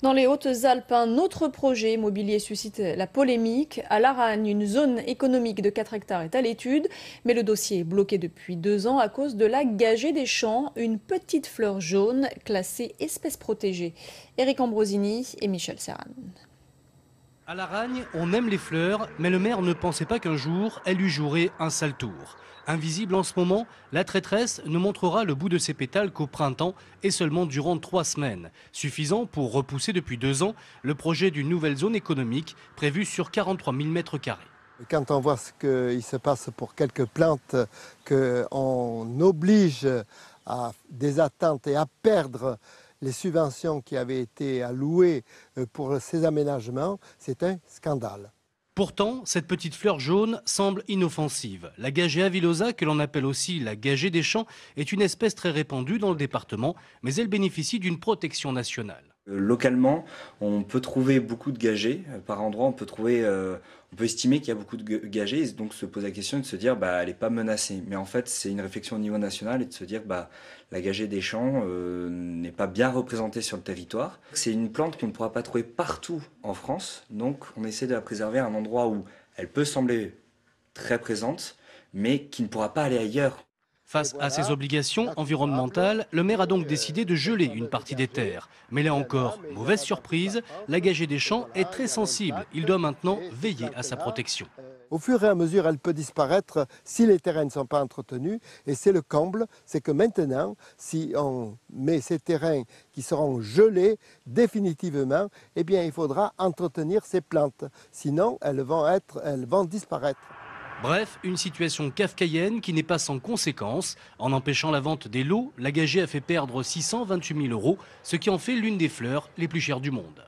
Dans les Hautes-Alpes, un autre projet immobilier suscite la polémique. À Laragne, une zone économique de 4 hectares est à l'étude, mais le dossier est bloqué depuis 2 ans à cause de la gagée des champs, une petite fleur jaune classée espèce protégée. Éric Ambrosini et Michel Serran. À Laragne, on aime les fleurs, mais le maire ne pensait pas qu'un jour, elle lui jouerait un sale tour. Invisible en ce moment, la traîtresse ne montrera le bout de ses pétales qu'au printemps et seulement durant 3 semaines. Suffisant pour repousser depuis 2 ans le projet d'une nouvelle zone économique prévue sur 43 000 mètres carrés. Quand on voit ce qu'il se passe pour quelques plantes, qu'on oblige à des attentes et à perdre les subventions qui avaient été allouées pour ces aménagements, c'est un scandale. Pourtant, cette petite fleur jaune semble inoffensive. La gagée avillosa, que l'on appelle aussi la gagée des champs, est une espèce très répandue dans le département, mais elle bénéficie d'une protection nationale. Localement, on peut trouver beaucoup de gagées. Par endroit, on peut estimer qu'il y a beaucoup de gagées et donc se poser la question de se dire elle n'est pas menacée. Mais en fait, c'est une réflexion au niveau national et de se dire la gagée des champs n'est pas bien représentée sur le territoire. C'est une plante qu'on ne pourra pas trouver partout en France, donc on essaie de la préserver à un endroit où elle peut sembler très présente, mais qui ne pourra pas aller ailleurs. Face à ces obligations environnementales, le maire a donc décidé de geler une partie des terres. Mais là encore, mauvaise surprise, la gagée des champs est très sensible. Il doit maintenant veiller à sa protection. Au fur et à mesure, elle peut disparaître si les terrains ne sont pas entretenus. Et c'est le comble, c'est que maintenant, si on met ces terrains qui seront gelés définitivement, eh bien, il faudra entretenir ces plantes. Sinon, elles vont disparaître. Bref, une situation kafkaïenne qui n'est pas sans conséquences. En empêchant la vente des lots, la gagée a fait perdre 628 000 €, ce qui en fait l'une des fleurs les plus chères du monde.